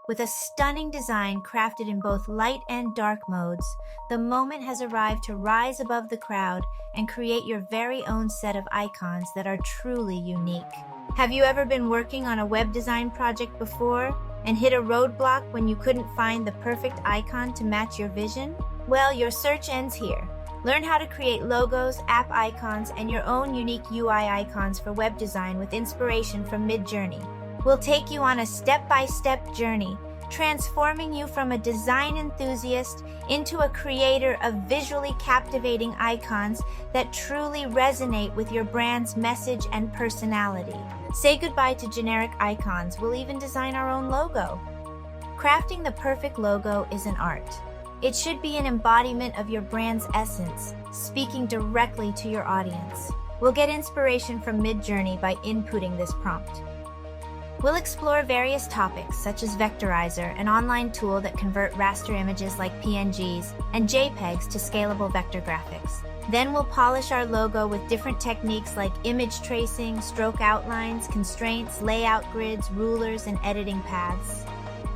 With a stunning design crafted in both light and dark modes, the moment has arrived to rise above the crowd and create your very own set of icons that are truly unique. Have you ever been working on a web design project before and hit a roadblock when you couldn't find the perfect icon to match your vision? Well, your search ends here. Learn how to create logos, app icons, and your own unique UI icons for web design with inspiration from Midjourney. We'll take you on a step-by-step journey, transforming you from a design enthusiast into a creator of visually captivating icons that truly resonate with your brand's message and personality. Say goodbye to generic icons. We'll even design our own logo. Crafting the perfect logo is an art. It should be an embodiment of your brand's essence, speaking directly to your audience. We'll get inspiration from Midjourney by inputting this prompt. We'll explore various topics such as Vectorizer, an online tool that converts raster images like PNGs and JPEGs to scalable vector graphics. Then we'll polish our logo with different techniques like image tracing, stroke outlines, constraints, layout grids, rulers, and editing paths.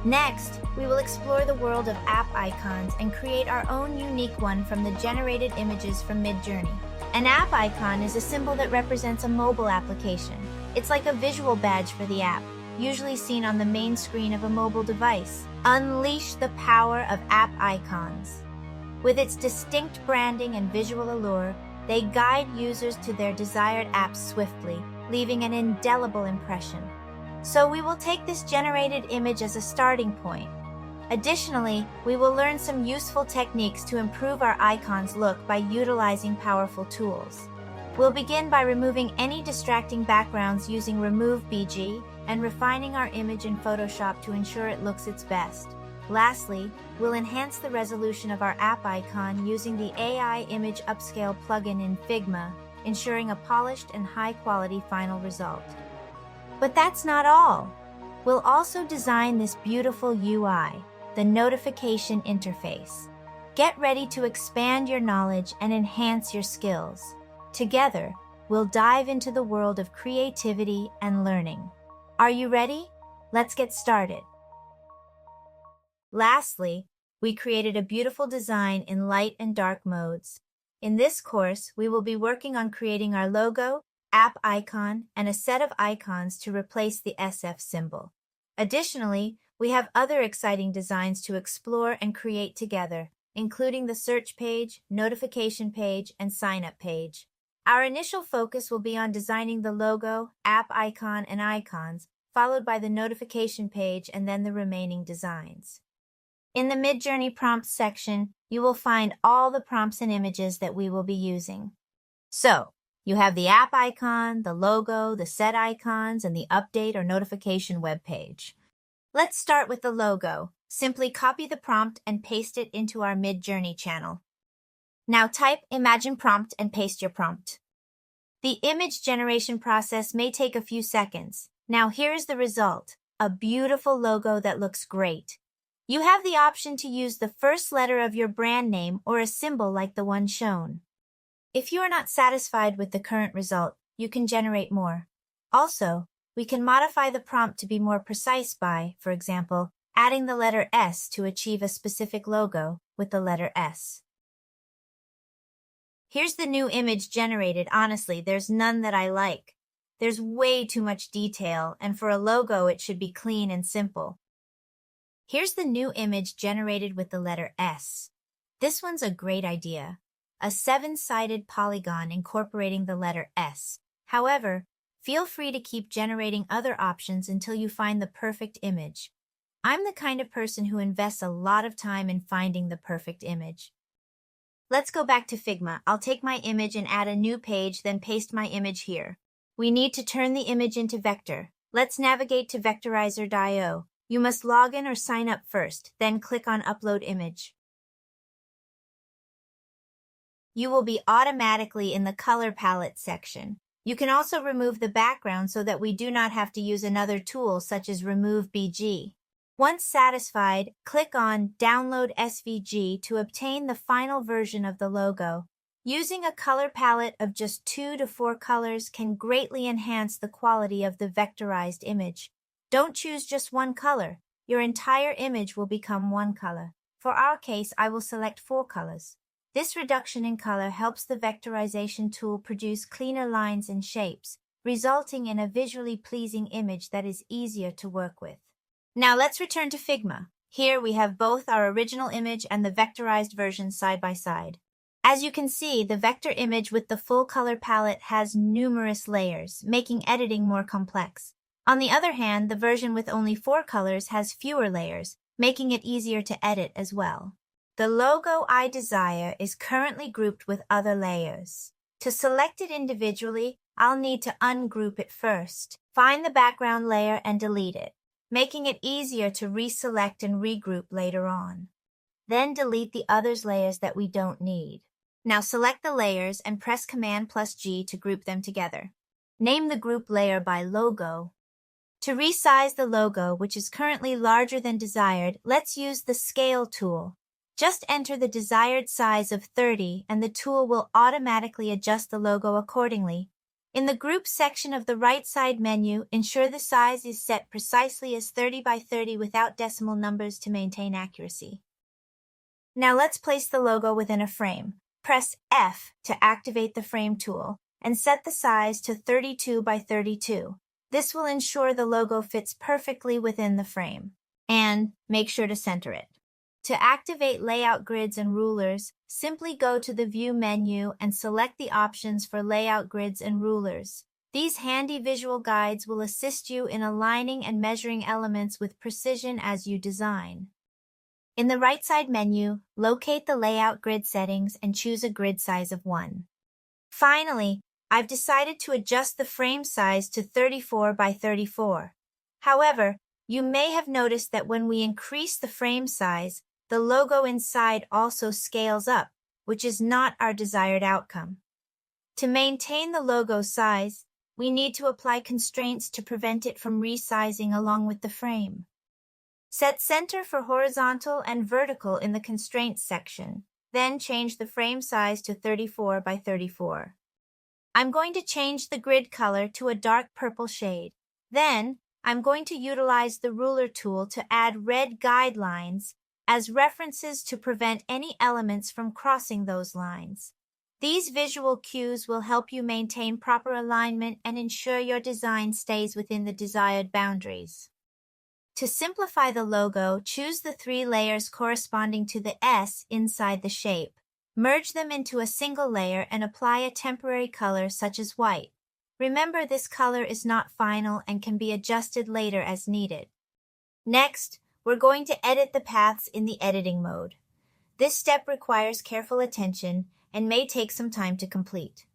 Next, we will explore the world of app icons and create our own unique one from the generated images from Midjourney. An app icon is a symbol that represents a mobile application. It's like a visual badge for the app, usually seen on the main screen of a mobile device. Unleash the power of app icons. With its distinct branding and visual allure, they guide users to their desired apps swiftly, leaving an indelible impression. So we will take this generated image as a starting point. Additionally, we will learn some useful techniques to improve our icon's look by utilizing powerful tools. We'll begin by removing any distracting backgrounds using Remove BG and refining our image in Photoshop to ensure it looks its best. Lastly, we'll enhance the resolution of our app icon using the AI Image Upscale plugin in Figma, ensuring a polished and high-quality final result. But that's not all. We'll also design this beautiful UI, the notification interface. Get ready to expand your knowledge and enhance your skills. Together, we'll dive into the world of creativity and learning. Are you ready? Let's get started. Lastly, we created a beautiful design in light and dark modes. In this course, we will be working on creating our logo, app icon, and a set of icons to replace the SF symbol. Additionally, we have other exciting designs to explore and create together, including the search page, notification page, and sign-up page. Our initial focus will be on designing the logo, app icon, and icons, followed by the notification page and then the remaining designs. In the Midjourney prompts section, you will find all the prompts and images that we will be using. So, you have the app icon, the logo, the set icons, and the update or notification web page. Let's start with the logo. Simply copy the prompt and paste it into our Midjourney channel. Now type Imagine Prompt and paste your prompt. The image generation process may take a few seconds. Now here's the result, a beautiful logo that looks great. You have the option to use the first letter of your brand name or a symbol like the one shown. If you are not satisfied with the current result, you can generate more. Also, we can modify the prompt to be more precise by, for example, adding the letter S to achieve a specific logo with the letter S. Here's the new image generated. Honestly, there's none that I like. There's way too much detail, and for a logo, it should be clean and simple. Here's the new image generated with the letter S. This one's a great idea. A 7-sided polygon incorporating the letter S. However, feel free to keep generating other options until you find the perfect image. I'm the kind of person who invests a lot of time in finding the perfect image. Let's go back to Figma. I'll take my image and add a new page, then paste my image here. We need to turn the image into vector. Let's navigate to vectorizer.io. You must log in or sign up first, then click on Upload Image. You will be automatically in the color palette section. You can also remove the background so that we do not have to use another tool such as Remove BG. Once satisfied, click on Download SVG to obtain the final version of the logo. Using a color palette of just 2 to 4 colors can greatly enhance the quality of the vectorized image. Don't choose just one color. your entire image will become one color. For our case, I will select 4 colors. This reduction in color helps the vectorization tool produce cleaner lines and shapes, resulting in a visually pleasing image that is easier to work with. Now let's return to Figma. Here we have both our original image and the vectorized version side by side. As you can see, the vector image with the full color palette has numerous layers, making editing more complex. On the other hand, the version with only 4 colors has fewer layers, making it easier to edit as well. The logo I desire is currently grouped with other layers. To select it individually, I'll need to ungroup it first. Find the background layer and delete it, making it easier to reselect and regroup later on. Then delete the others layers that we don't need. Now select the layers and press Command+G to group them together. Name the group layer by logo. To resize the logo, which is currently larger than desired, let's use the Scale tool. Just enter the desired size of 30 and the tool will automatically adjust the logo accordingly. In the Group section of the right side menu, ensure the size is set precisely as 30 by 30 without decimal numbers to maintain accuracy. Now let's place the logo within a frame. Press F to activate the Frame tool and set the size to 32 by 32. This will ensure the logo fits perfectly within the frame. And make sure to center it. To activate layout grids and rulers, simply go to the View menu and select the options for layout grids and rulers. These handy visual guides will assist you in aligning and measuring elements with precision as you design. In the right side menu, locate the layout grid settings and choose a grid size of 1. Finally, I've decided to adjust the frame size to 34 by 34. However, you may have noticed that when we increase the frame size, the logo inside also scales up, which is not our desired outcome. To maintain the logo size, we need to apply constraints to prevent it from resizing along with the frame. Set center for horizontal and vertical in the Constraints section, then change the frame size to 34 by 34. I'm going to change the grid color to a dark purple shade. Then, I'm going to utilize the Ruler tool to add red guidelines as references to prevent any elements from crossing those lines. These visual cues will help you maintain proper alignment and ensure your design stays within the desired boundaries. To simplify the logo, choose the 3 layers corresponding to the S inside the shape. Merge them into a single layer and apply a temporary color such as white. Remember, this color is not final and can be adjusted later as needed. Next, we're going to edit the paths in the editing mode. This step requires careful attention and may take some time to complete.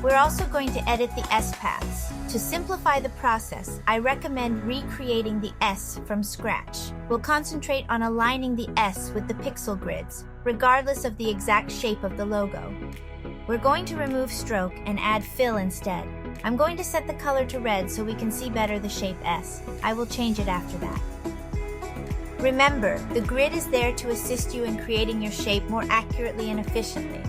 We're also going to edit the S paths. To simplify the process, I recommend recreating the S from scratch. We'll concentrate on aligning the S with the pixel grids, regardless of the exact shape of the logo. We're going to remove stroke and add fill instead. I'm going to set the color to red so we can see better the shape S. I will change it after that. Remember, the grid is there to assist you in creating your shape more accurately and efficiently.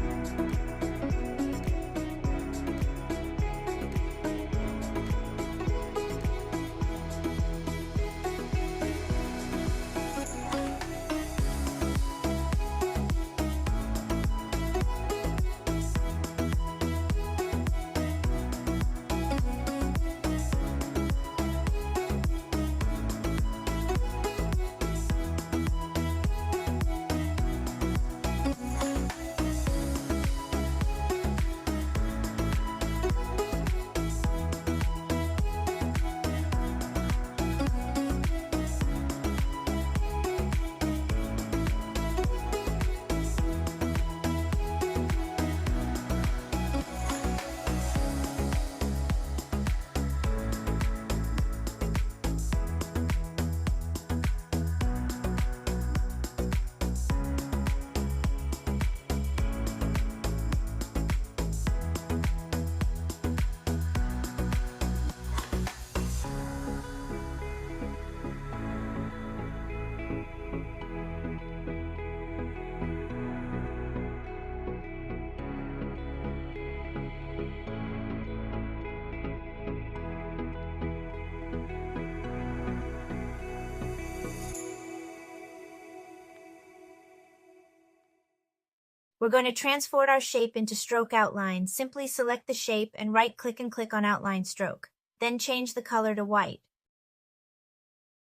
We're going to transport our shape into stroke outline. Simply select the shape and right-click and click on Outline Stroke. Then change the color to white.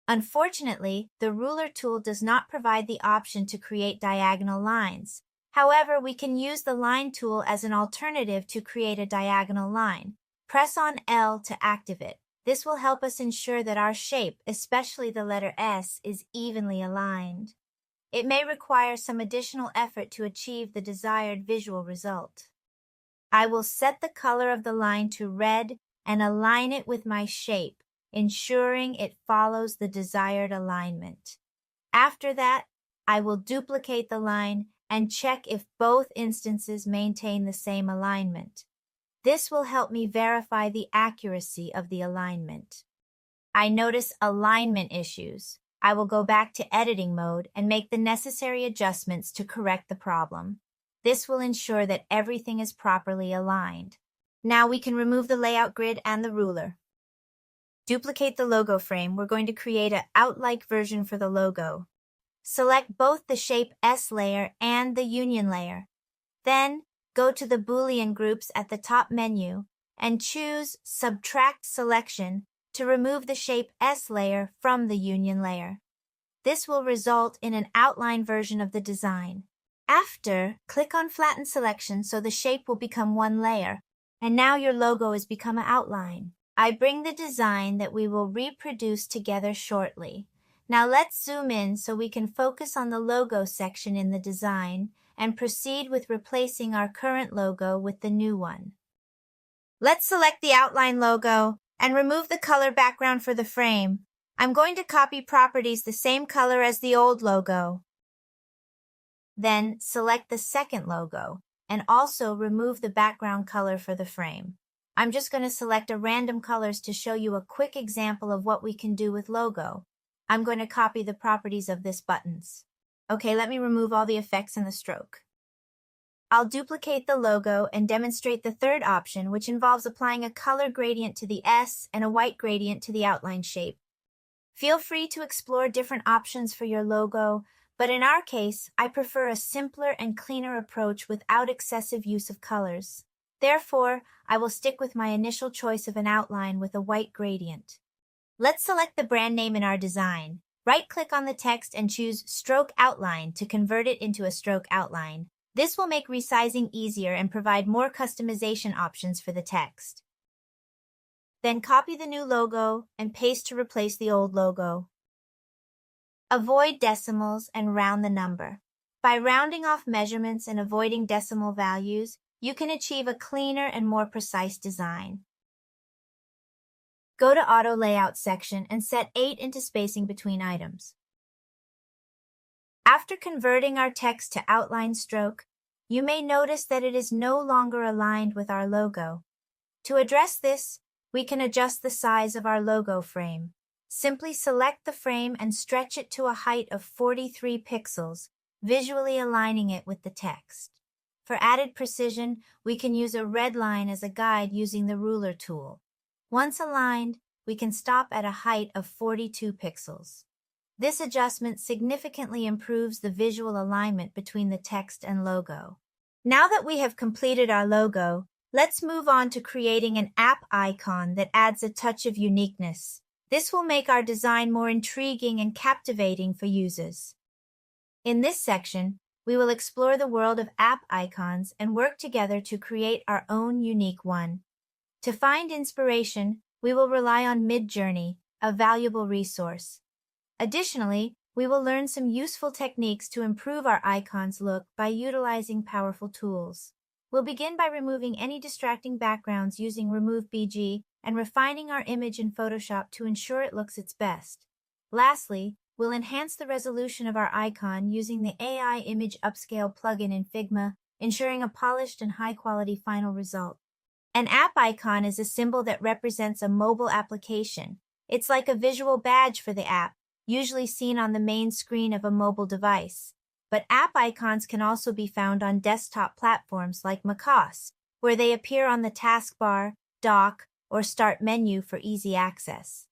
Unfortunately, the ruler tool does not provide the option to create diagonal lines. However, we can use the line tool as an alternative to create a diagonal line. Press on L to activate it. This will help us ensure that our shape, especially the letter S, is evenly aligned. It may require some additional effort to achieve the desired visual result. I will set the color of the line to red and align it with my shape, ensuring it follows the desired alignment. After that, I will duplicate the line and check if both instances maintain the same alignment. This will help me verify the accuracy of the alignment. I notice alignment issues. I will go back to editing mode and make the necessary adjustments to correct the problem. This will ensure that everything is properly aligned. Now we can remove the layout grid and the ruler. Duplicate the logo frame. We're going to create an out-like version for the logo. Select both the shape S layer and the union layer. Then go to the Boolean groups at the top menu and choose Subtract Selection to remove the shape S layer from the union layer. This will result in an outline version of the design. After, click on Flatten Selection so the shape will become one layer, and now your logo has become an outline. I bring the design that we will reproduce together shortly. Now let's zoom in so we can focus on the logo section in the design and proceed with replacing our current logo with the new one. Let's select the outline logo and remove the color background for the frame. I'm going to copy properties the same color as the old logo. Then select the second logo and also remove the background color for the frame. I'm just going to select a random colors to show you a quick example of what we can do with logo. I'm going to copy the properties of this buttons. Okay, let me remove all the effects in the stroke. I'll duplicate the logo and demonstrate the third option, which involves applying a color gradient to the S and a white gradient to the outline shape. Feel free to explore different options for your logo, but in our case, I prefer a simpler and cleaner approach without excessive use of colors. Therefore, I will stick with my initial choice of an outline with a white gradient. Let's select the brand name in our design. Right-click on the text and choose Stroke Outline to convert it into a stroke outline. This will make resizing easier and provide more customization options for the text. Then copy the new logo and paste to replace the old logo. Avoid decimals and round the number. By rounding off measurements and avoiding decimal values, you can achieve a cleaner and more precise design. Go to Auto Layout section and set 8 into spacing between items. After converting our text to outline stroke, you may notice that it is no longer aligned with our logo. To address this, we can adjust the size of our logo frame. Simply select the frame and stretch it to a height of 43 pixels, visually aligning it with the text. For added precision, we can use a red line as a guide using the ruler tool. Once aligned, we can stop at a height of 42 pixels. This adjustment significantly improves the visual alignment between the text and logo. Now that we have completed our logo, let's move on to creating an app icon that adds a touch of uniqueness. This will make our design more intriguing and captivating for users. In this section, we will explore the world of app icons and work together to create our own unique one. To find inspiration, we will rely on Midjourney, a valuable resource. Additionally, we will learn some useful techniques to improve our icon's look by utilizing powerful tools. We'll begin by removing any distracting backgrounds using Remove BG and refining our image in Photoshop to ensure it looks its best. Lastly, we'll enhance the resolution of our icon using the AI Image Upscale plugin in Figma, ensuring a polished and high-quality final result. An app icon is a symbol that represents a mobile application. It's like a visual badge for the app, usually seen on the main screen of a mobile device. But app icons can also be found on desktop platforms like macOS, where they appear on the taskbar, dock, or start menu for easy access.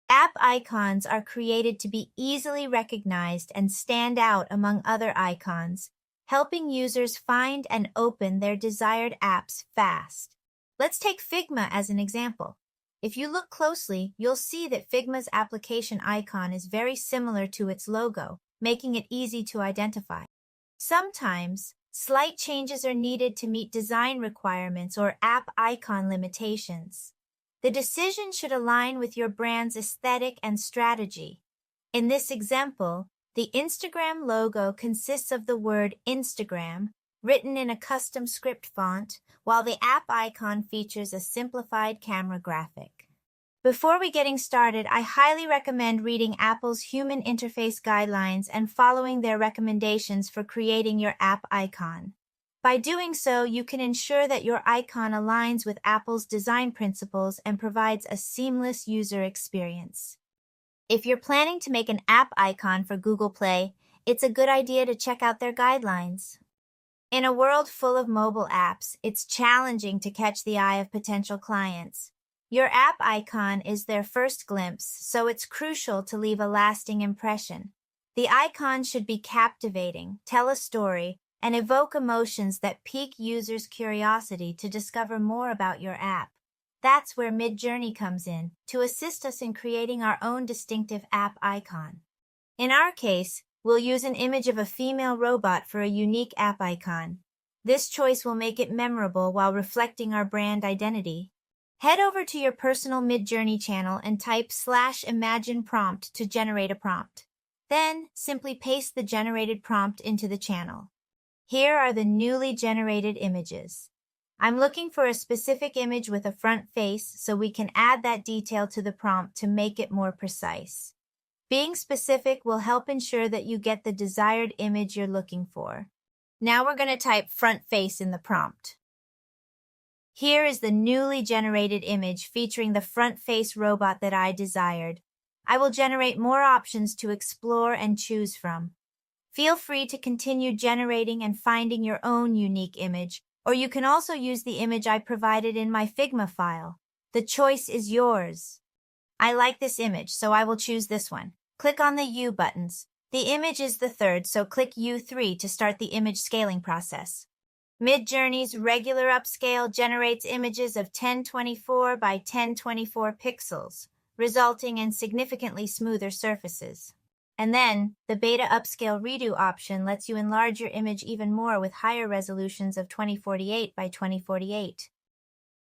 App icons are created to be easily recognized and stand out among other icons, helping users find and open their desired apps fast. Let's take Figma as an example. If you look closely, you'll see that Figma's application icon is very similar to its logo, making it easy to identify. Sometimes, slight changes are needed to meet design requirements or app icon limitations. The decision should align with your brand's aesthetic and strategy. In this example, the Instagram logo consists of the word Instagram, written in a custom script font, while the app icon features a simplified camera graphic. Before we getting started, I highly recommend reading Apple's Human Interface Guidelines and following their recommendations for creating your app icon. By doing so, you can ensure that your icon aligns with Apple's design principles and provides a seamless user experience. If you're planning to make an app icon for Google Play, it's a good idea to check out their guidelines. In a world full of mobile apps, it's challenging to catch the eye of potential clients. Your app icon is their first glimpse, so it's crucial to leave a lasting impression. The icon should be captivating, tell a story, and evoke emotions that pique users' curiosity to discover more about your app. That's where Midjourney comes in, to assist us in creating our own distinctive app icon. In our case, we'll use an image of a female robot for a unique app icon. This choice will make it memorable while reflecting our brand identity. Head over to your personal Midjourney channel and type /imagine prompt to generate a prompt. Then, simply paste the generated prompt into the channel. Here are the newly generated images. I'm looking for a specific image with a front face, so we can add that detail to the prompt to make it more precise. Being specific will help ensure that you get the desired image you're looking for. Now we're going to type front face in the prompt. Here is the newly generated image featuring the front face robot that I desired. I will generate more options to explore and choose from. Feel free to continue generating and finding your own unique image, or you can also use the image I provided in my Figma file. The choice is yours. I like this image, so I will choose this one. Click on the U buttons. The image is the third, so click U3 to start the image scaling process. Midjourney's regular upscale generates images of 1024 by 1024 pixels, resulting in significantly smoother surfaces. And then, the Beta Upscale Redo option lets you enlarge your image even more with higher resolutions of 2048 by 2048.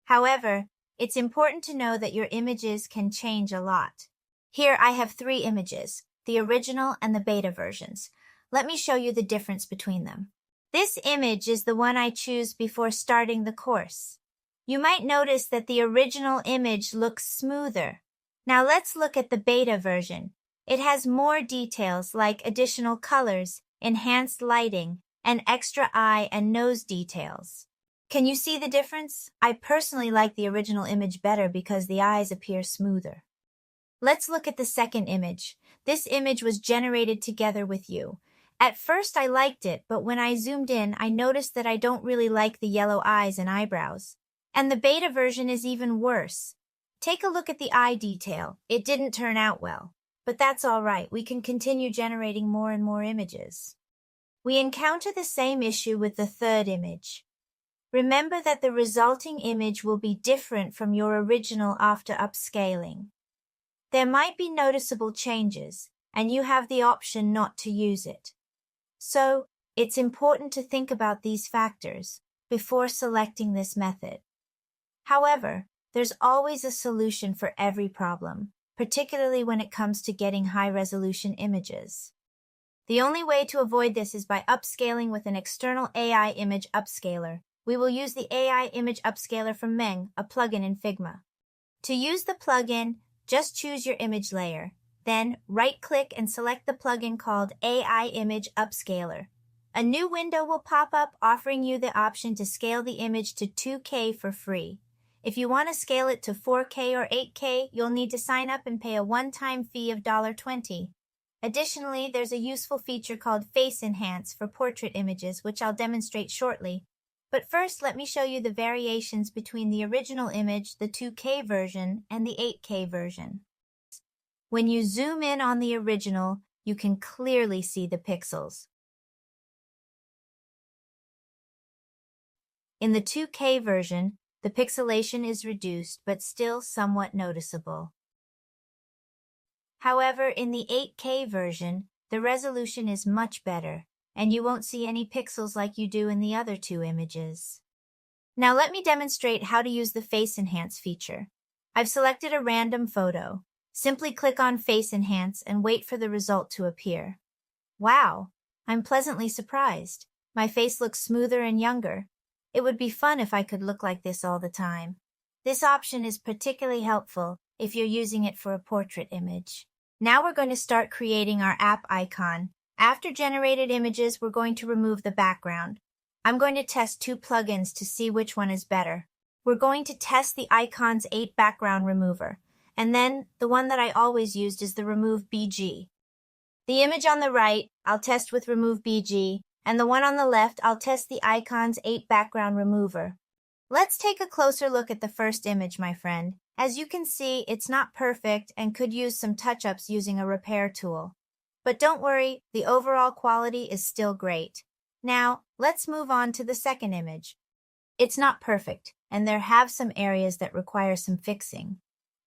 However, it's important to know that your images can change a lot. Here I have 3 images, the original and the beta versions. Let me show you the difference between them. This image is the one I choose before starting the course. You might notice that the original image looks smoother. Now let's look at the beta version. It has more details like additional colors, enhanced lighting, and extra eye and nose details. Can you see the difference? I personally like the original image better because the eyes appear smoother. Let's look at the second image. This image was generated together with you. At first I liked it, but when I zoomed in, I noticed that I don't really like the yellow eyes and eyebrows. And the beta version is even worse. Take a look at the eye detail. It didn't turn out well. But that's all right. We can continue generating more and more images. We encounter the same issue with the third image. Remember that the resulting image will be different from your original after upscaling. There might be noticeable changes, and you have the option not to use it. So, it's important to think about these factors before selecting this method. However, there's always a solution for every problem, particularly when it comes to getting high-resolution images. The only way to avoid this is by upscaling with an external AI image upscaler. We will use the AI image upscaler from Meng, a plugin in Figma. To use the plugin, just choose your image layer. Then, right-click and select the plugin called AI Image Upscaler. A new window will pop up offering you the option to scale the image to 2K for free. If you want to scale it to 4K or 8K, you'll need to sign up and pay a one-time fee of $20. Additionally, there's a useful feature called Face Enhance for portrait images, which I'll demonstrate shortly. But first, let me show you the variations between the original image, the 2K version, and the 8K version. When you zoom in on the original, you can clearly see the pixels. In the 2K version, the pixelation is reduced but still somewhat noticeable. However, in the 8K version, the resolution is much better, and you won't see any pixels like you do in the other two images. Now let me demonstrate how to use the Face Enhance feature. I've selected a random photo. Simply click on Face Enhance and wait for the result to appear. Wow, I'm pleasantly surprised. My face looks smoother and younger. It would be fun if I could look like this all the time. This option is particularly helpful if you're using it for a portrait image. Now we're going to start creating our app icon. After generated images, we're going to remove the background. I'm going to test two plugins to see which one is better. We're going to test the Icon's 8 background remover, and then the one that I always used is the Remove BG. The image on the right, I'll test with Remove BG, and the one on the left, I'll test the Icon's 8 background remover. Let's take a closer look at the first image, my friend. As you can see, it's not perfect and could use some touch-ups using a repair tool. But don't worry, the overall quality is still great. Now, let's move on to the second image. It's not perfect, and there have some areas that require some fixing.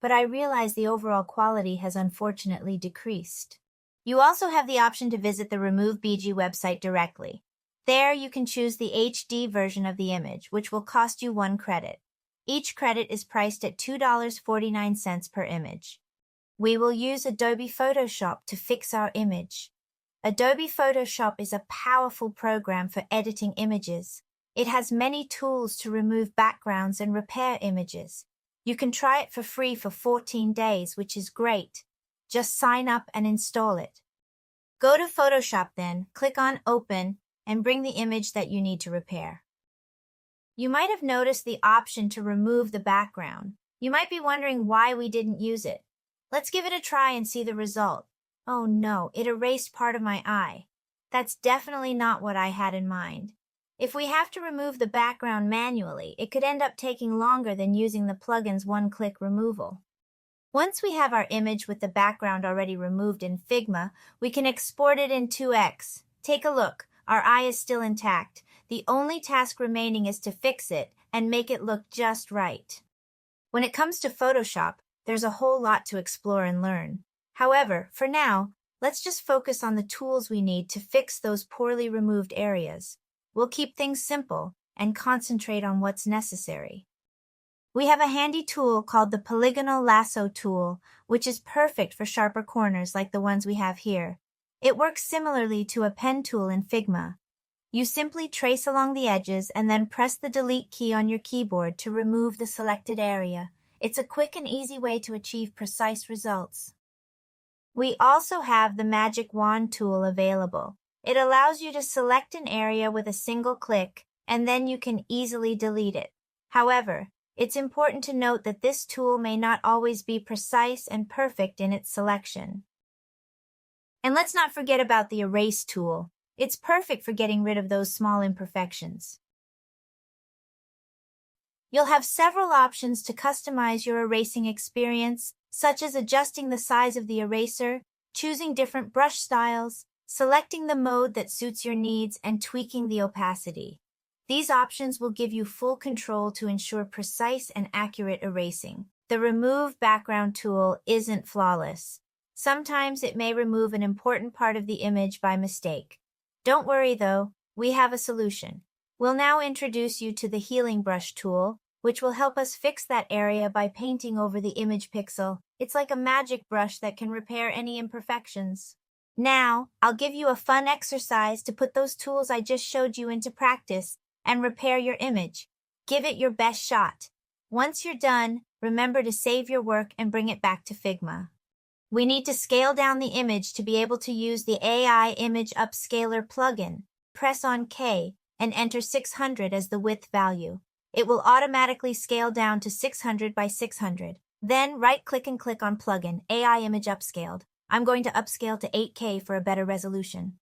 But I realize the overall quality has unfortunately decreased. You also have the option to visit the Remove BG website directly. There you can choose the HD version of the image, which will cost you 1 credit. Each credit is priced at $2.49 per image. We will use Adobe Photoshop to fix our image. Adobe Photoshop is a powerful program for editing images. It has many tools to remove backgrounds and repair images. You can try it for free for 14 days, which is great. Just sign up and install it. Go to Photoshop then, click on Open, and bring the image that you need to repair. You might have noticed the option to remove the background. You might be wondering why we didn't use it. Let's give it a try and see the result. Oh no, it erased part of my eye. That's definitely not what I had in mind. If we have to remove the background manually, it could end up taking longer than using the plugin's one-click removal. Once we have our image with the background already removed in Figma, we can export it in 2x. Take a look. Our eye is still intact. The only task remaining is to fix it and make it look just right. When it comes to Photoshop, there's a whole lot to explore and learn. However, for now, let's just focus on the tools we need to fix those poorly removed areas. We'll keep things simple and concentrate on what's necessary. We have a handy tool called the Polygonal Lasso tool, which is perfect for sharper corners like the ones we have here. It works similarly to a pen tool in Figma. You simply trace along the edges and then press the Delete key on your keyboard to remove the selected area. It's a quick and easy way to achieve precise results. We also have the Magic Wand tool available. It allows you to select an area with a single click, and then you can easily delete it. However, It's important to note that this tool may not always be precise and perfect in its selection. And let's not forget about the erase tool. It's perfect for getting rid of those small imperfections. You'll have several options to customize your erasing experience, such as adjusting the size of the eraser, choosing different brush styles, selecting the mode that suits your needs, and tweaking the opacity. These options will give you full control to ensure precise and accurate erasing. The Remove Background tool isn't flawless. Sometimes it may remove an important part of the image by mistake. Don't worry though, we have a solution. We'll now introduce you to the Healing Brush tool, which will help us fix that area by painting over the image pixel. It's like a magic brush that can repair any imperfections. Now, I'll give you a fun exercise to put those tools I just showed you into practice and repair your image. Give it your best shot. Once you're done, remember to save your work and bring it back to Figma. We need to scale down the image to be able to use the AI Image Upscaler plugin. Press on K and enter 600 as the width value. It will automatically scale down to 600 by 600. Then right-click and click on Plugin, AI Image Upscaled. I'm going to upscale to 8K for a better resolution.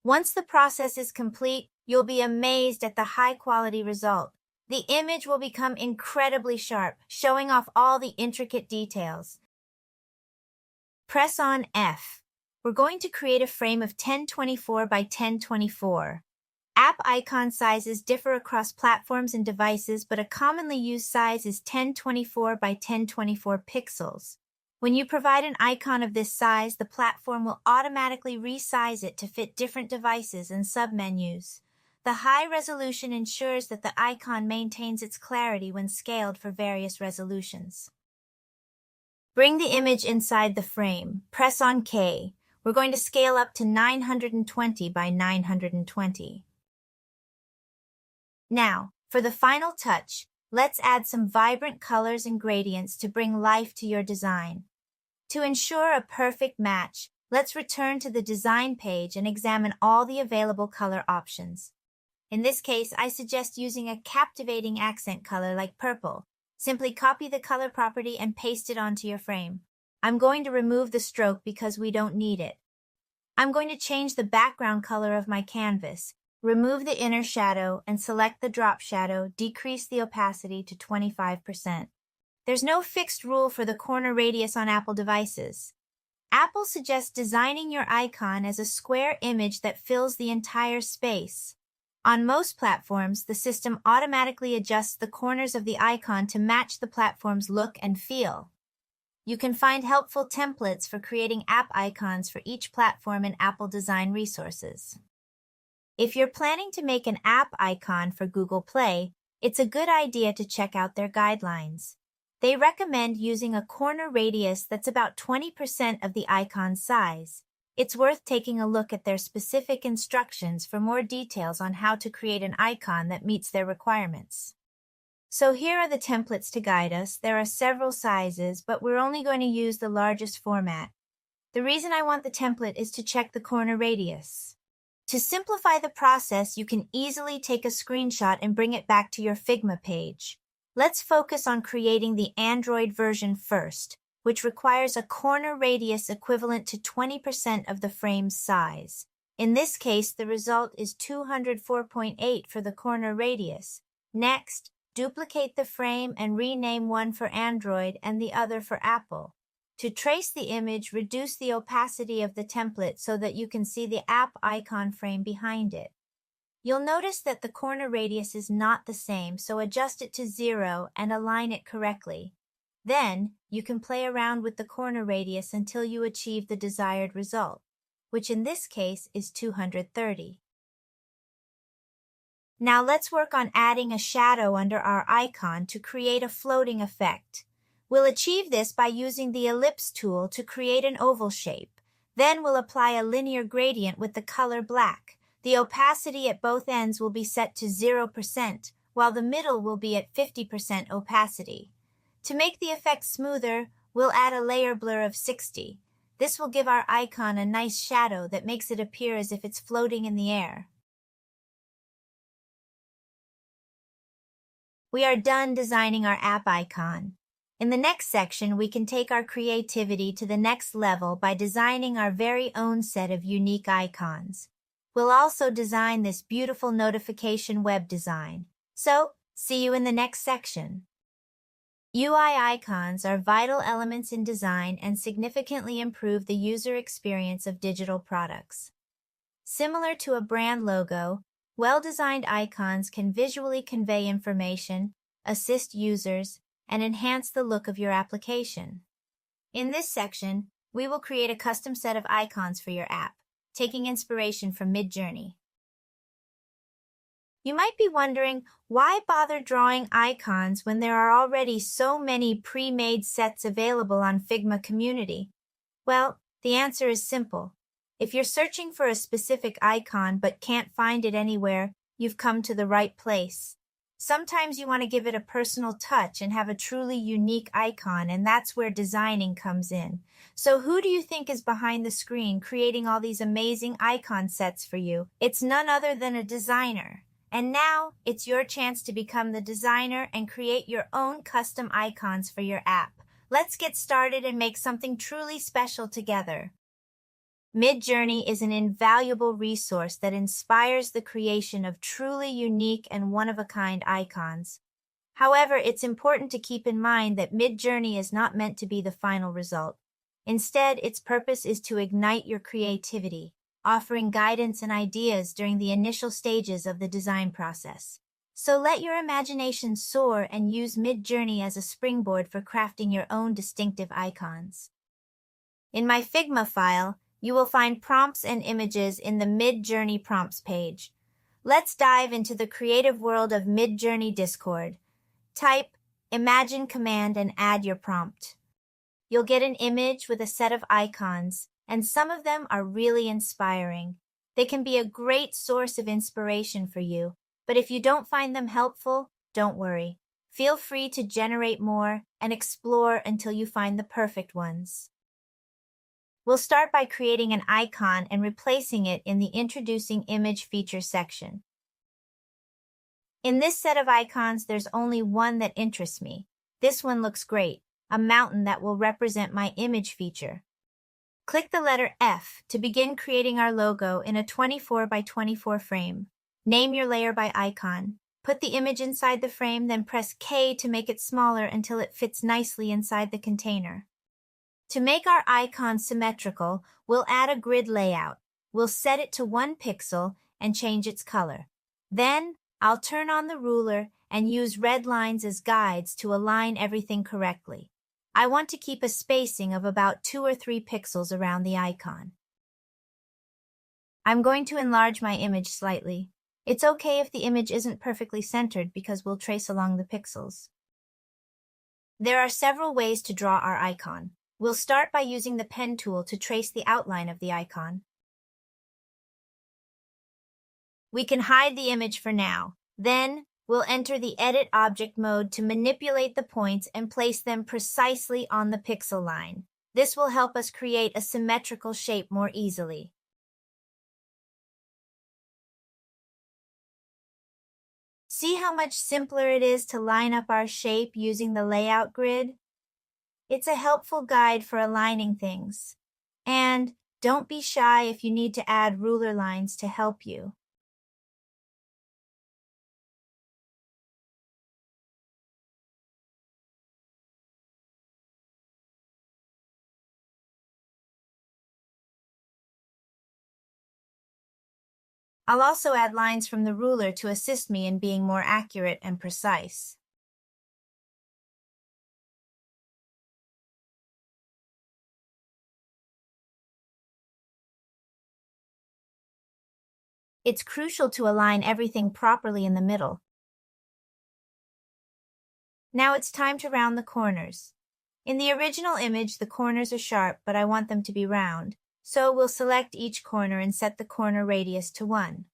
Once the process is complete, you'll be amazed at the high-quality result. The image will become incredibly sharp, showing off all the intricate details. Press on F. We're going to create a frame of 1024 by 1024. App icon sizes differ across platforms and devices, but a commonly used size is 1024 by 1024 pixels. When you provide an icon of this size, the platform will automatically resize it to fit different devices and submenus. The high resolution ensures that the icon maintains its clarity when scaled for various resolutions. Bring the image inside the frame. Press on K. We're going to scale up to 920 by 920. Now, for the final touch, let's add some vibrant colors and gradients to bring life to your design. To ensure a perfect match, let's return to the design page and examine all the available color options. In this case, I suggest using a captivating accent color like purple. Simply copy the color property and paste it onto your frame. I'm going to remove the stroke because we don't need it. I'm going to change the background color of my canvas. Remove the inner shadow and select the drop shadow, decrease the opacity to 25%. There's no fixed rule for the corner radius on Apple devices. Apple suggests designing your icon as a square image that fills the entire space. On most platforms, the system automatically adjusts the corners of the icon to match the platform's look and feel. You can find helpful templates for creating app icons for each platform in Apple Design Resources. If you're planning to make an app icon for Google Play, it's a good idea to check out their guidelines. They recommend using a corner radius that's about 20% of the icon's size. It's worth taking a look at their specific instructions for more details on how to create an icon that meets their requirements. So here are the templates to guide us. There are several sizes, but we're only going to use the largest format. The reason I want the template is to check the corner radius. To simplify the process, you can easily take a screenshot and bring it back to your Figma page. Let's focus on creating the Android version first, which requires a corner radius equivalent to 20% of the frame's size. In this case, the result is 204.8 for the corner radius. Next, duplicate the frame and rename one for Android and the other for Apple. To trace the image, reduce the opacity of the template so that you can see the app icon frame behind it. You'll notice that the corner radius is not the same, so adjust it to 0 and align it correctly. Then, you can play around with the corner radius until you achieve the desired result, which in this case is 230. Now let's work on adding a shadow under our icon to create a floating effect. We'll achieve this by using the ellipse tool to create an oval shape. Then we'll apply a linear gradient with the color black. The opacity at both ends will be set to 0%, while the middle will be at 50% opacity. To make the effect smoother, we'll add a layer blur of 60. This will give our icon a nice shadow that makes it appear as if it's floating in the air. We are done designing our app icon. In the next section, we can take our creativity to the next level by designing our very own set of unique icons. We'll also design this beautiful notification web design. So, see you in the next section. UI icons are vital elements in design and significantly improve the user experience of digital products. Similar to a brand logo, well-designed icons can visually convey information, assist users, and enhance the look of your application. In this section, we will create a custom set of icons for your app, taking inspiration from Midjourney. You might be wondering, why bother drawing icons when there are already so many pre-made sets available on Figma Community? Well, the answer is simple. If you're searching for a specific icon but can't find it anywhere, you've come to the right place. Sometimes you want to give it a personal touch and have a truly unique icon, and that's where designing comes in. So who do you think is behind the screen creating all these amazing icon sets for you? It's none other than a designer. And now, it's your chance to become the designer and create your own custom icons for your app. Let's get started and make something truly special together. Midjourney is an invaluable resource that inspires the creation of truly unique and one-of-a-kind icons. However, it's important to keep in mind that Midjourney is not meant to be the final result. Instead, its purpose is to ignite your creativity, offering guidance and ideas during the initial stages of the design process. So let your imagination soar and use Midjourney as a springboard for crafting your own distinctive icons. In my Figma file, you will find prompts and images in the Midjourney prompts page. Let's dive into the creative world of Midjourney Discord. Type Imagine command and add your prompt. You'll get an image with a set of icons, and some of them are really inspiring. They can be a great source of inspiration for you, but if you don't find them helpful, don't worry. Feel free to generate more and explore until you find the perfect ones. We'll start by creating an icon and replacing it in the Introducing Image feature section. In this set of icons, there's only one that interests me. This one looks great, a mountain that will represent my image feature. Click the letter F to begin creating our logo in a 24 by 24 frame. Name your layer by icon. Put the image inside the frame, then press K to make it smaller until it fits nicely inside the container. To make our icon symmetrical, we'll add a grid layout. We'll set it to 1 pixel and change its color. Then, I'll turn on the ruler and use red lines as guides to align everything correctly. I want to keep a spacing of about 2 or 3 pixels around the icon. I'm going to enlarge my image slightly. It's okay if the image isn't perfectly centered because we'll trace along the pixels. There are several ways to draw our icon. We'll start by using the pen tool to trace the outline of the icon. We can hide the image for now. Then, we'll enter the Edit Object mode to manipulate the points and place them precisely on the pixel line. This will help us create a symmetrical shape more easily. See how much simpler it is to line up our shape using the layout grid? It's a helpful guide for aligning things. And don't be shy if you need to add ruler lines to help you. I'll also add lines from the ruler to assist me in being more accurate and precise. It's crucial to align everything properly in the middle. Now it's time to round the corners. In the original image, the corners are sharp, but I want them to be round. So we'll select each corner and set the corner radius to 1.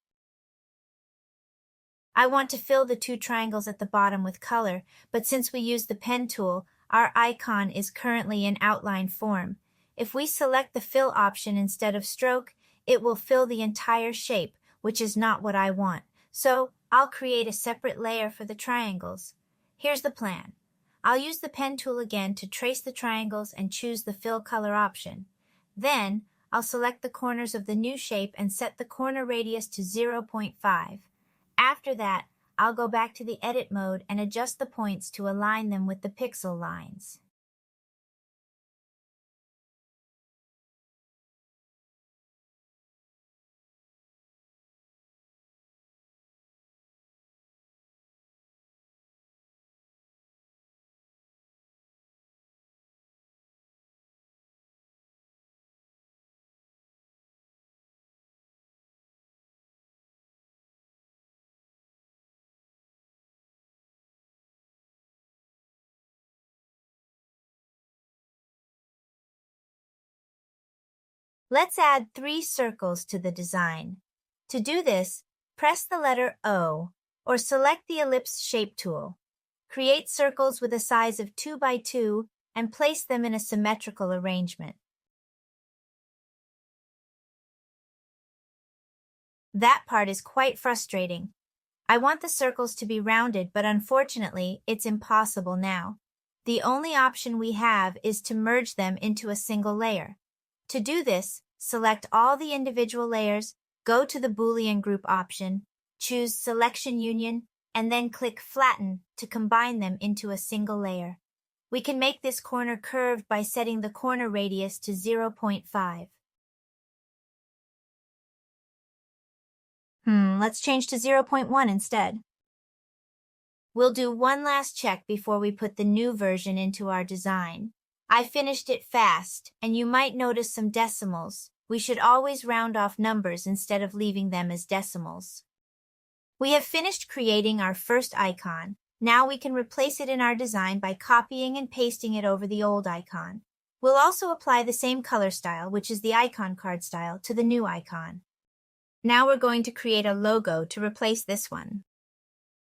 I want to fill the 2 triangles at the bottom with color, but since we use the pen tool, our icon is currently in outline form. If we select the fill option instead of stroke, it will fill the entire shape, which is not what I want. So I'll create a separate layer for the triangles. Here's the plan. I'll use the pen tool again to trace the triangles and choose the fill color option. Then, I'll select the corners of the new shape and set the corner radius to 0.5. After that, I'll go back to the edit mode and adjust the points to align them with the pixel lines. Let's add 3 circles to the design. To do this, press the letter O or select the ellipse shape tool. Create circles with a size of 2 by 2 and place them in a symmetrical arrangement. That part is quite frustrating. I want the circles to be rounded, but unfortunately, it's impossible now. The only option we have is to merge them into a single layer. To do this, select all the individual layers, go to the Boolean group option, choose Selection Union, and then click Flatten to combine them into a single layer. We can make this corner curved by setting the corner radius to 0.5. Let's change to 0.1 instead. We'll do one last check before we put the new version into our design. I finished it fast, and you might notice some decimals. We should always round off numbers instead of leaving them as decimals. We have finished creating our first icon. Now we can replace it in our design by copying and pasting it over the old icon. We'll also apply the same color style, which is the icon card style, to the new icon. Now we're going to create a logo to replace this one.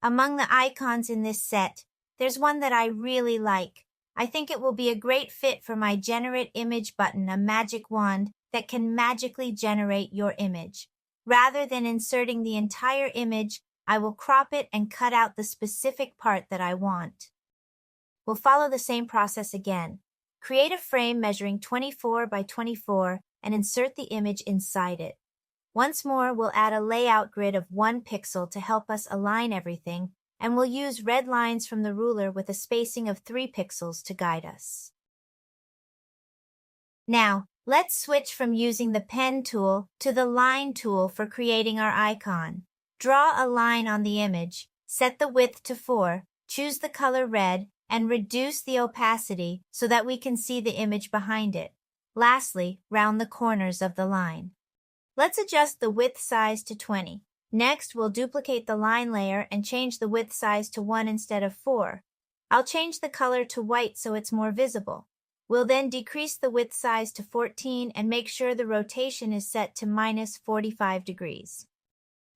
Among the icons in this set, there's one that I really like. I think it will be a great fit for my Generate Image button, a magic wand that can magically generate your image. Rather than inserting the entire image, I will crop it and cut out the specific part that I want. We'll follow the same process again. Create a frame measuring 24 by 24 and insert the image inside it. Once more, we'll add a layout grid of 1 pixel to help us align everything, and we'll use red lines from the ruler with a spacing of 3 pixels to guide us. Now, let's switch from using the pen tool to the line tool for creating our icon. Draw a line on the image, set the width to 4, choose the color red, and reduce the opacity so that we can see the image behind it. Lastly, round the corners of the line. Let's adjust the width size to 20. Next, we'll duplicate the line layer and change the width size to 1 instead of 4. I'll change the color to white so it's more visible. We'll then decrease the width size to 14 and make sure the rotation is set to -45 degrees.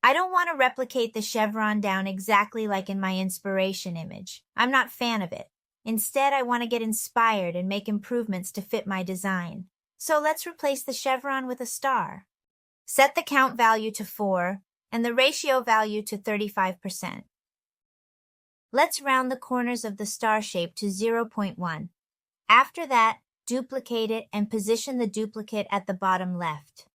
I don't want to replicate the chevron down exactly like in my inspiration image. I'm not a fan of it. Instead, I want to get inspired and make improvements to fit my design. So let's replace the chevron with a star. Set the count value to 4 and the ratio value to 35%. Let's round the corners of the star shape to 0.1. After that, duplicate it and position the duplicate at the bottom left.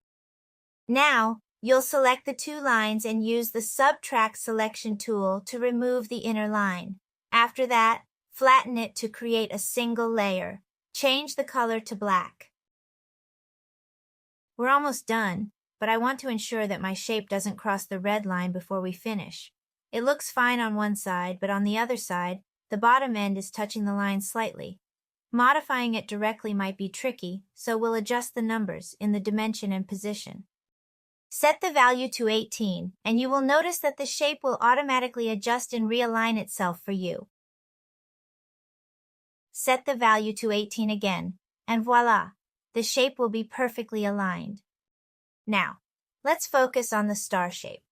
Now, you'll select the 2 lines and use the Subtract Selection tool to remove the inner line. After that, flatten it to create a single layer. Change the color to black. We're almost done, but I want to ensure that my shape doesn't cross the red line before we finish. It looks fine on one side, but on the other side, the bottom end is touching the line slightly. Modifying it directly might be tricky, so we'll adjust the numbers in the dimension and position. Set the value to 18, and you will notice that the shape will automatically adjust and realign itself for you. Set the value to 18 again, and voila, the shape will be perfectly aligned. Now, let's focus on the star shape.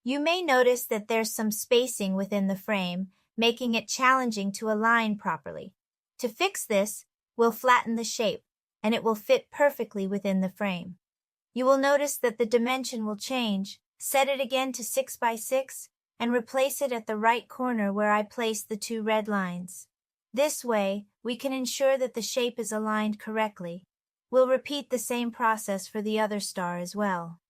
You may notice that there's some spacing within the frame, making it challenging to align properly. To fix this, we'll flatten the shape, and it will fit perfectly within the frame. You will notice that the dimension will change. Set it again to 6 by 6, and replace it at the right corner where I placed the two red lines. This way, we can ensure that the shape is aligned correctly. We'll repeat the same process for the other star as well.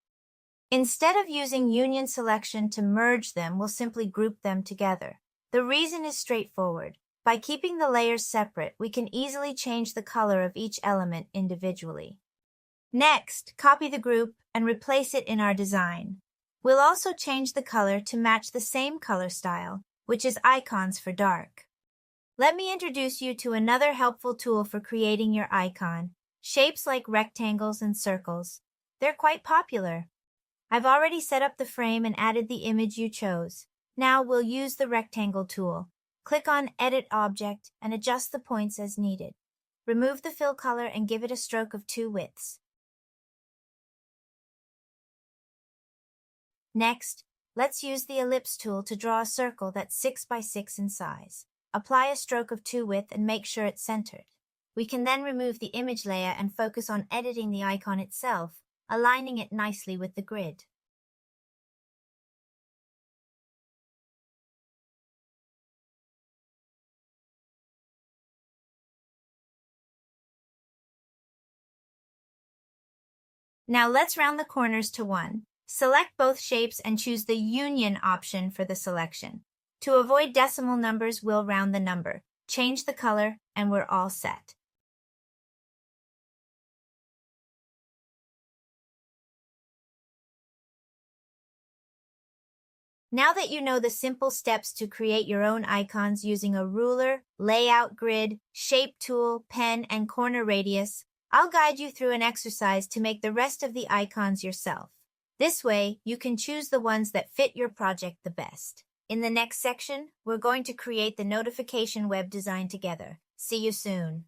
Instead of using union selection to merge them, we'll simply group them together. The reason is straightforward. By keeping the layers separate, we can easily change the color of each element individually. Next, copy the group and replace it in our design. We'll also change the color to match the same color style, which is icons for dark. Let me introduce you to another helpful tool for creating your icon, shapes like rectangles and circles. They're quite popular. I've already set up the frame and added the image you chose. Now we'll use the rectangle tool. Click on Edit Object and adjust the points as needed. Remove the fill color and give it a stroke of 2 widths. Next, let's use the ellipse tool to draw a circle that's 6 by 6 in size. Apply a stroke of 2 width and make sure it's centered. We can then remove the image layer and focus on editing the icon itself, aligning it nicely with the grid. Now let's round the corners to 1. Select both shapes and choose the union option for the selection. To avoid decimal numbers, we'll round the number. Change the color, and we're all set. Now that you know the simple steps to create your own icons using a ruler, layout grid, shape tool, pen, and corner radius, I'll guide you through an exercise to make the rest of the icons yourself. This way, you can choose the ones that fit your project the best. In the next section, we're going to create the notification web design together. See you soon.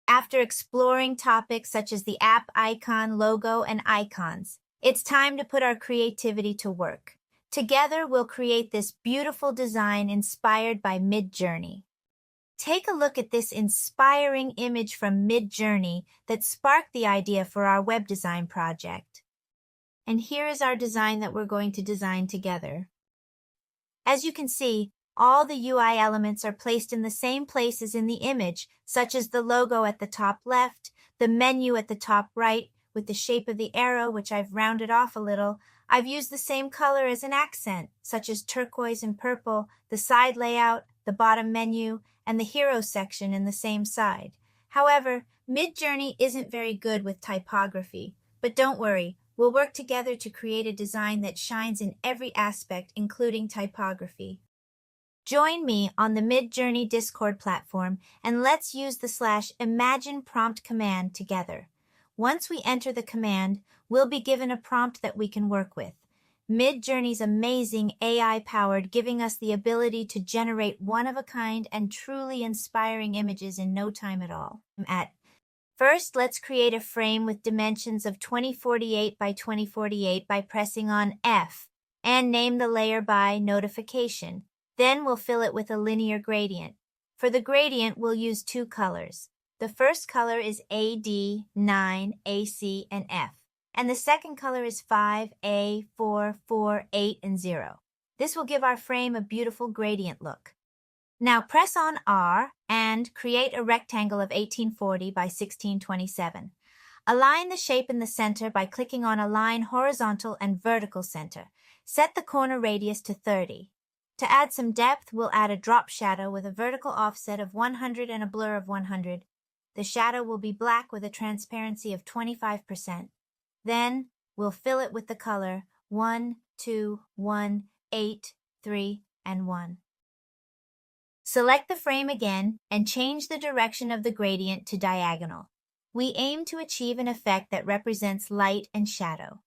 After exploring topics such as the app icon, logo, and icons, it's time to put our creativity to work. Together, we'll create this beautiful design inspired by Midjourney. Take a look at this inspiring image from Midjourney that sparked the idea for our web design project. And here is our design that we're going to design together. As you can see, all the UI elements are placed in the same places in the image, such as the logo at the top left, the menu at the top right, with the shape of the arrow, which I've rounded off a little. I've used the same color as an accent, such as turquoise and purple, the side layout, the bottom menu, and the hero section in the same side. However, Midjourney isn't very good with typography, but don't worry, we'll work together to create a design that shines in every aspect, including typography. Join me on the Midjourney Discord platform and let's use the /imagine prompt command together. Once we enter the command, we'll be given a prompt that we can work with. Midjourney's amazing AI-powered, giving us the ability to generate one-of-a-kind and truly inspiring images in no time at all. First, let's create a frame with dimensions of 2048 by 2048 by pressing on F and name the layer by notification. Then we'll fill it with a linear gradient. For the gradient, we'll use 2 colors. The first color is AD, 9, AC, and F. And the second color is 5, A, 4, 4, 8, and 0. This will give our frame a beautiful gradient look. Now press on R and create a rectangle of 1840 by 1627. Align the shape in the center by clicking on Align Horizontal and Vertical Center. Set the corner radius to 30. To add some depth, we'll add a drop shadow with a vertical offset of 100 and a blur of 100. The shadow will be black with a transparency of 25%. Then, we'll fill it with the color 1, 2, 1, 8, 3, and 1. Select the frame again and change the direction of the gradient to diagonal. We aim to achieve an effect that represents light and shadow.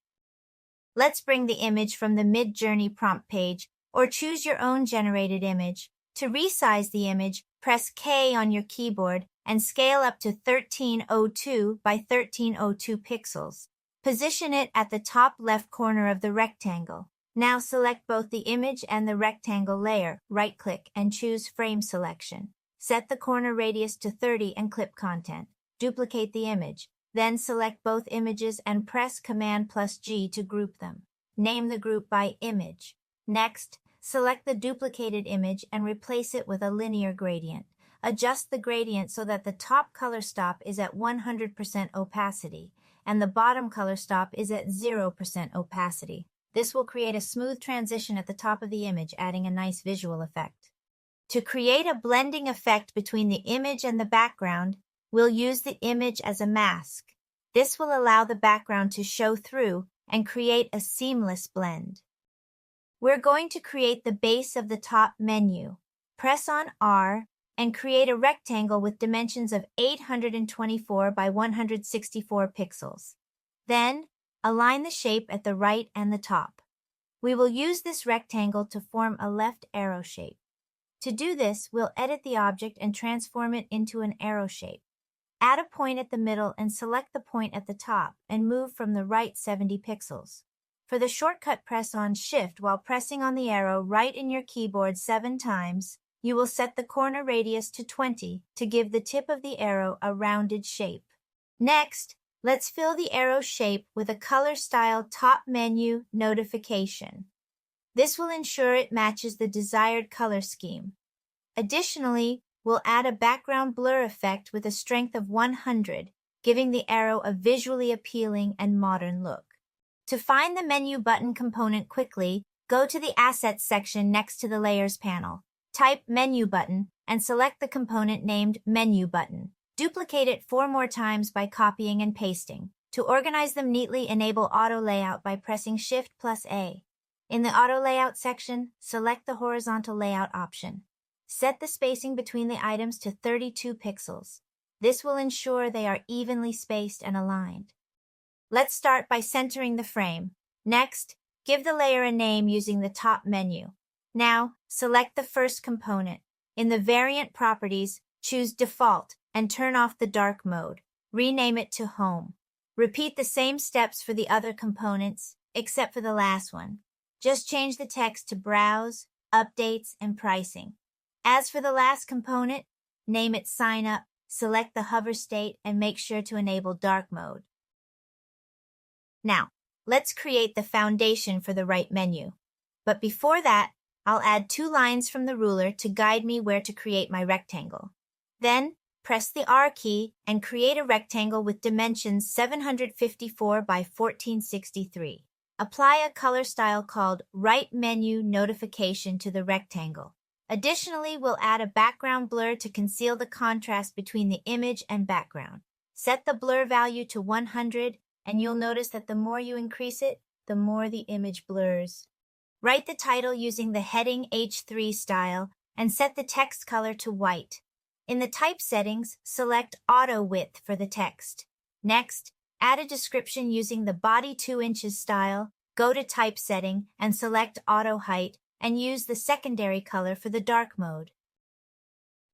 Let's bring the image from the Midjourney prompt page or choose your own generated image. To resize the image, press K on your keyboard and scale up to 1302 by 1302 pixels. Position it at the top left corner of the rectangle. Now select both the image and the rectangle layer, right-click, and choose Frame Selection. Set the corner radius to 30 and clip Content. Duplicate the image. Then select both images and press Command+G to group them. Name the group by image. Next, select the duplicated image and replace it with a linear gradient. Adjust the gradient so that the top color stop is at 100% opacity and the bottom color stop is at 0% opacity. This will create a smooth transition at the top of the image, adding a nice visual effect. To create a blending effect between the image and the background, we'll use the image as a mask. This will allow the background to show through and create a seamless blend. We're going to create the base of the top menu. Press on R and create a rectangle with dimensions of 824 by 164 pixels. Then, align the shape at the right and the top. We will use this rectangle to form a left arrow shape. To do this, we'll edit the object and transform it into an arrow shape. Add a point at the middle and select the point at the top and move from the right 70 pixels. For the shortcut, press on Shift while pressing on the arrow right in your keyboard 7 times. You will set the corner radius to 20 to give the tip of the arrow a rounded shape. Next, let's fill the arrow shape with a color style top menu notification. This will ensure it matches the desired color scheme. Additionally, we'll add a background blur effect with a strength of 100, giving the arrow a visually appealing and modern look. To find the menu button component quickly, go to the Assets section next to the Layers panel. Type Menu Button and select the component named Menu Button. Duplicate it 4 more times by copying and pasting. To organize them neatly, enable Auto Layout by pressing Shift+A. In the Auto Layout section, select the Horizontal Layout option. Set the spacing between the items to 32 pixels. This will ensure they are evenly spaced and aligned. Let's start by centering the frame. Next, give the layer a name using the top menu. Now, select the first component. In the Variant Properties, choose Default and turn off the dark mode. Rename it to Home. Repeat the same steps for the other components, except for the last one. Just change the text to Browse, Updates, and Pricing. As for the last component, name it Sign Up, select the hover state, and make sure to enable dark mode. Now, let's create the foundation for the right menu. But before that, I'll add 2 lines from the ruler to guide me where to create my rectangle. Then, press the R key and create a rectangle with dimensions 754 by 1463. Apply a color style called Right Menu Notification to the rectangle. Additionally, we'll add a background blur to conceal the contrast between the image and background. Set the blur value to 100, and you'll notice that the more you increase it, the more the image blurs. Write the title using the heading H3 style and set the text color to white. In the type settings, select Auto Width for the text. Next, add a description using the Body 2 inches style, go to Type Setting and select Auto Height and use the secondary color for the dark mode.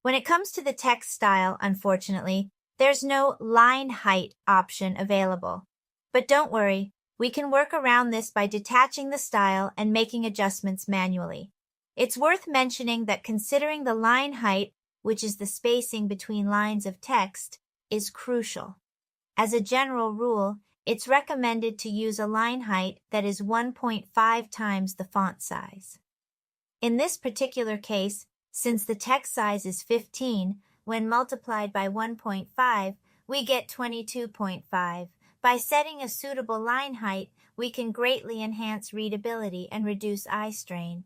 When it comes to the text style, unfortunately, there's no line height option available. But don't worry, we can work around this by detaching the style and making adjustments manually. It's worth mentioning that considering the line height, which is the spacing between lines of text, is crucial. As a general rule, it's recommended to use a line height that is 1.5 times the font size. In this particular case, since the text size is 15, when multiplied by 1.5, we get 22.5. By setting a suitable line height, we can greatly enhance readability and reduce eye strain.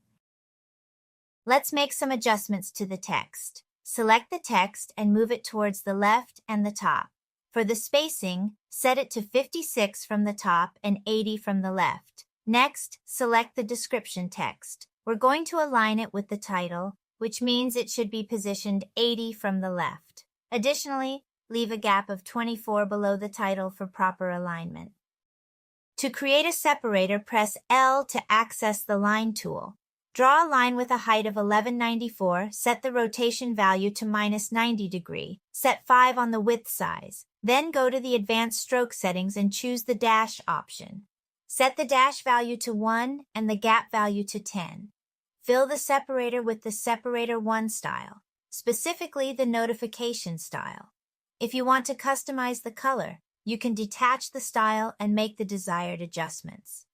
Let's make some adjustments to the text. Select the text and move it towards the left and the top. For the spacing, set it to 56 from the top and 80 from the left. Next, select the description text. We're going to align it with the title, which means it should be positioned 80 from the left. Additionally, leave a gap of 24 below the title for proper alignment. To create a separator, press L to access the line tool. Draw a line with a height of 1194, set the rotation value to -90 degree, set 5 on the width size. Then go to the advanced stroke settings and choose the dash option. Set the dash value to 1 and the gap value to 10. Fill the separator with the separator 1 style, specifically the notification style. If you want to customize the color, you can detach the style and make the desired adjustments.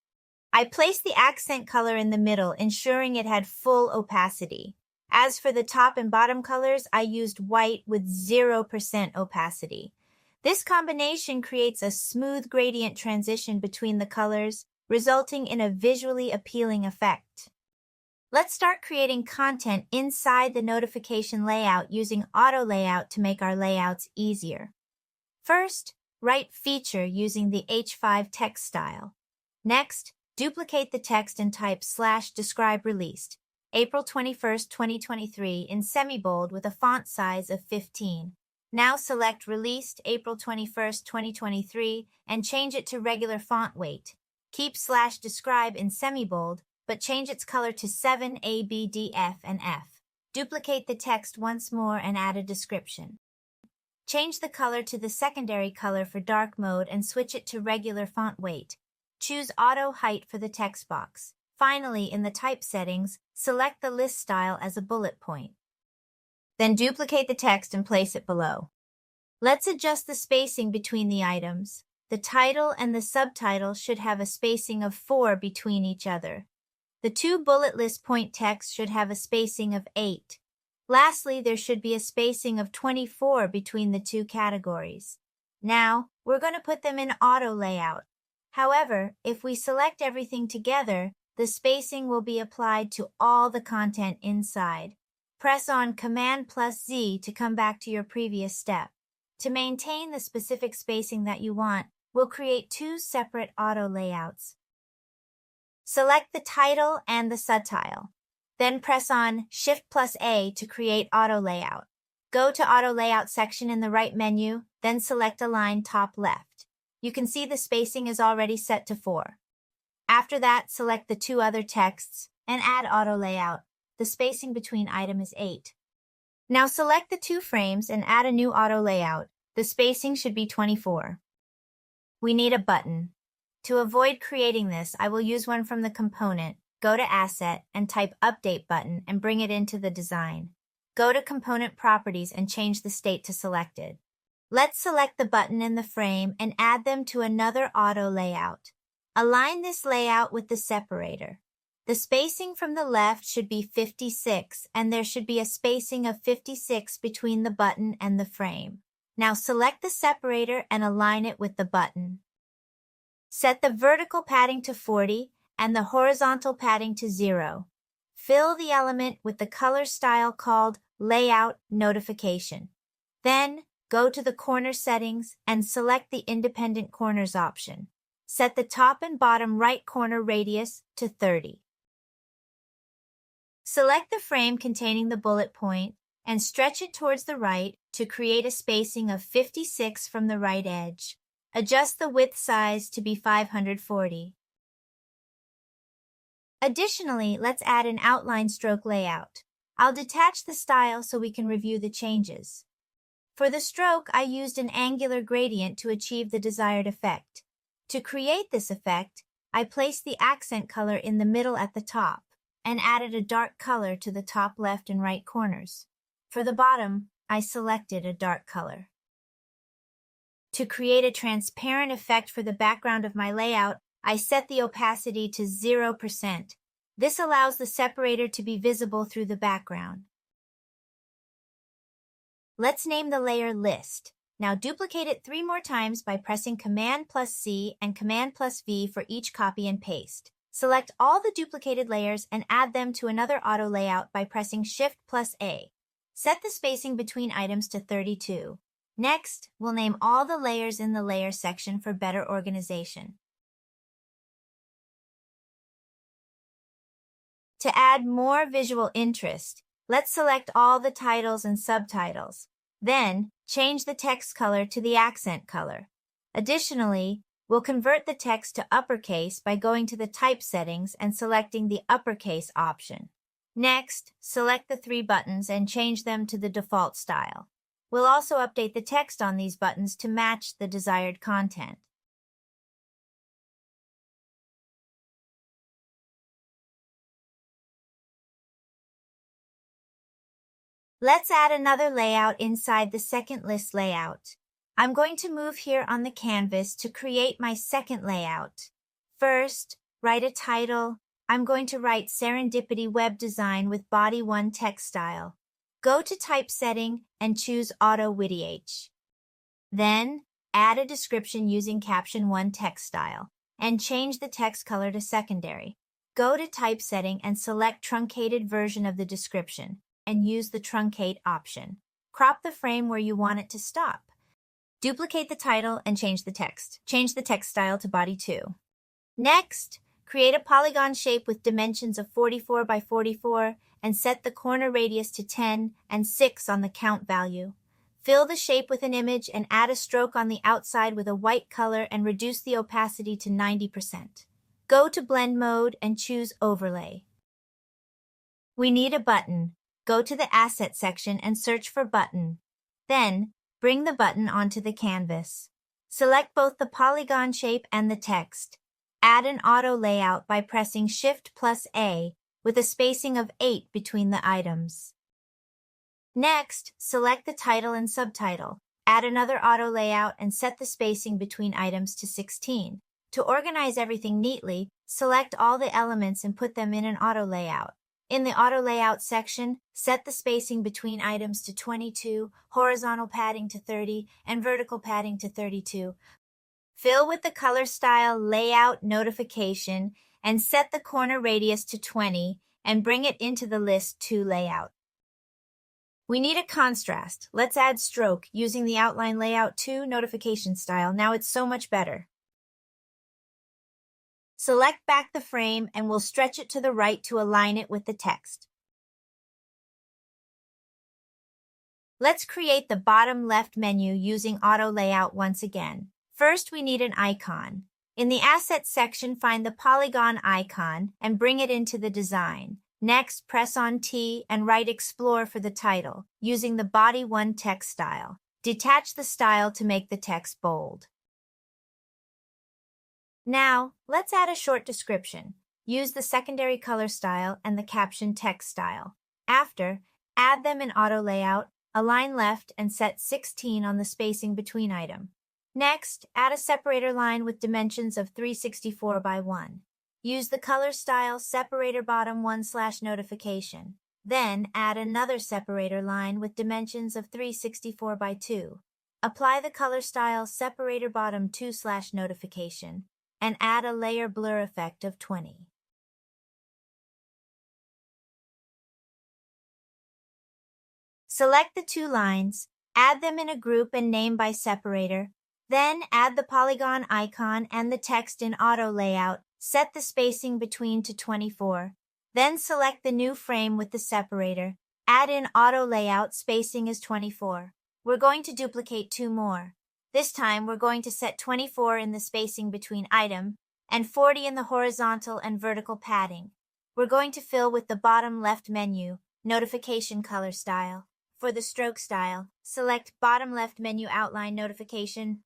I placed the accent color in the middle, ensuring it had full opacity. As for the top and bottom colors, I used white with 0% opacity. This combination creates a smooth gradient transition between the colors, resulting in a visually appealing effect. Let's start creating content inside the notification layout using auto layout to make our layouts easier. First, write feature using the H5 text style. Next, duplicate the text and type /describe released, April 21st, 2023 in semi-bold with a font size of 15. Now select released April 21st, 2023 and change it to regular font weight. Keep /describe in semi-bold, but change its color to 7 A, B, D, F, and F. Duplicate the text once more and add a description. Change the color to the secondary color for dark mode and switch it to regular font weight. Choose auto height for the text box. Finally, in the type settings, select the list style as a bullet point. Then duplicate the text and place it below. Let's adjust the spacing between the items. The title and the subtitle should have a spacing of 4 between each other. The two bullet list point text should have a spacing of 8. Lastly, there should be a spacing of 24 between the two categories. Now, we're going to put them in auto layout. However, if we select everything together, the spacing will be applied to all the content inside. Press on Command+Z to come back to your previous step. To maintain the specific spacing that you want, we'll create two separate auto layouts. Select the title and the subtitle. Then press on Shift+A to create auto layout. Go to Auto Layout section in the right menu, then select Align Top Left. You can see the spacing is already set to 4. After that, select the two other texts and add auto layout. The spacing between item is 8. Now select the two frames and add a new auto layout. The spacing should be 24. We need a button. To avoid creating this, I will use one from the component. Go to Asset and type Update Button and bring it into the design. Go to Component Properties and change the state to Selected. Let's select the button in the frame and add them to another auto layout. Align this layout with the separator. The spacing from the left should be 56, and there should be a spacing of 56 between the button and the frame. Now select the separator and align it with the button. Set the vertical padding to 40 and the horizontal padding to 0. Fill the element with the color style called Layout Notification. Then, go to the corner settings and select the Independent Corners option. Set the top and bottom right corner radius to 30. Select the frame containing the bullet point and stretch it towards the right to create a spacing of 56 from the right edge. Adjust the width size to be 540. Additionally, let's add an outline stroke layout. I'll detach the style so we can review the changes. For the stroke, I used an angular gradient to achieve the desired effect. To create this effect, I placed the accent color in the middle at the top and added a dark color to the top left and right corners. For the bottom, I selected a dark color. To create a transparent effect for the background of my layout, I set the opacity to 0%. This allows the separator to be visible through the background. Let's name the layer List. Now duplicate it 3 more times by pressing Command+C and Command+V for each copy and paste. Select all the duplicated layers and add them to another auto layout by pressing Shift+A. Set the spacing between items to 32. Next, we'll name all the layers in the layer section for better organization. To add more visual interest, let's select all the titles and subtitles. Then, change the text color to the accent color. Additionally, we'll convert the text to uppercase by going to the type settings and selecting the uppercase option. Next, select the 3 buttons and change them to the default style. We'll also update the text on these buttons to match the desired content. Let's add another layout inside the second list layout. I'm going to move here on the canvas to create my second layout. First, Write a title. I'm going to write Serendipity Web Design with Body 1 text style. Go to Typesetting and choose Auto WYDH. Then, add a description using Caption 1 text style, and change the text color to secondary. Go to Typesetting and select Truncated version of the description, and use the Truncate option. Crop the frame where you want it to stop. Duplicate the title and change the text. Change the text style to Body 2. Next, create a polygon shape with dimensions of 44 by 44 and set the corner radius to 10 and 6 on the count value. Fill the shape with an image and add a stroke on the outside with a white color and reduce the opacity to 90%. Go to Blend Mode and choose Overlay. We need a button. Go to the Asset section and search for Button. Then, bring the button onto the canvas. Select both the polygon shape and the text. Add an auto layout by pressing Shift+A with a spacing of 8 between the items. Next, select the title and subtitle. Add another auto layout and set the spacing between items to 16. To organize everything neatly, select all the elements and put them in an auto layout. In the Auto Layout section, set the spacing between items to 22, horizontal padding to 30, and vertical padding to 32. Fill with the color style Layout Notification and set the corner radius to 20 and bring it into the List 2 layout. We need a contrast. Let's add stroke using the Outline Layout 2 notification style. Now it's so much better. Select back the frame and we'll stretch it to the right to align it with the text. Let's create the bottom left menu using Auto Layout once again. First, we need an icon. In the Assets section, find the polygon icon and bring it into the design. Next, press on T and write Explore for the title, using the Body 1 text style. Detach the style to make the text bold. Now, let's add a short description. Use the secondary color style and the caption text style. After, add them in Auto Layout, align left and set 16 on the spacing between item. Next, add a separator line with dimensions of 364 by 1. Use the color style Separator Bottom 1/notification. Then, add another separator line with dimensions of 364 by 2. Apply the color style Separator Bottom 2/notification. And add a layer blur effect of 20. Select the two lines, add them in a group and name by separator, then add the polygon icon and the text in Auto Layout, set the spacing between to 24, then select the new frame with the separator, add in Auto Layout spacing as 24. We're going to duplicate 2 more. This time, we're going to set 24 in the spacing between item and 40 in the horizontal and vertical padding. We're going to fill with the bottom left menu, notification color style. For the stroke style, select bottom left menu outline notification.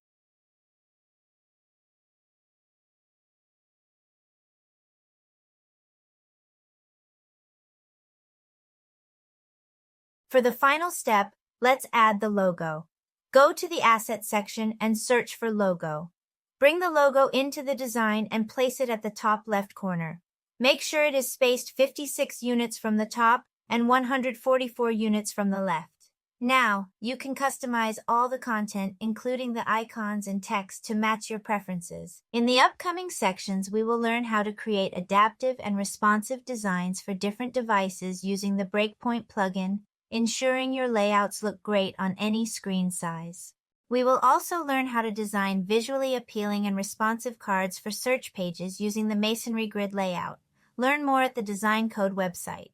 For the final step, let's add the logo. Go to the Assets section and search for Logo. Bring the logo into the design and place it at the top left corner. Make sure it is spaced 56 units from the top and 144 units from the left. Now, you can customize all the content, including the icons and text, to match your preferences. In the upcoming sections, we will learn how to create adaptive and responsive designs for different devices using the Breakpoint plugin, ensuring your layouts look great on any screen size. We will also learn how to design visually appealing and responsive cards for search pages using the Masonry Grid layout. Learn more at the Design Code website.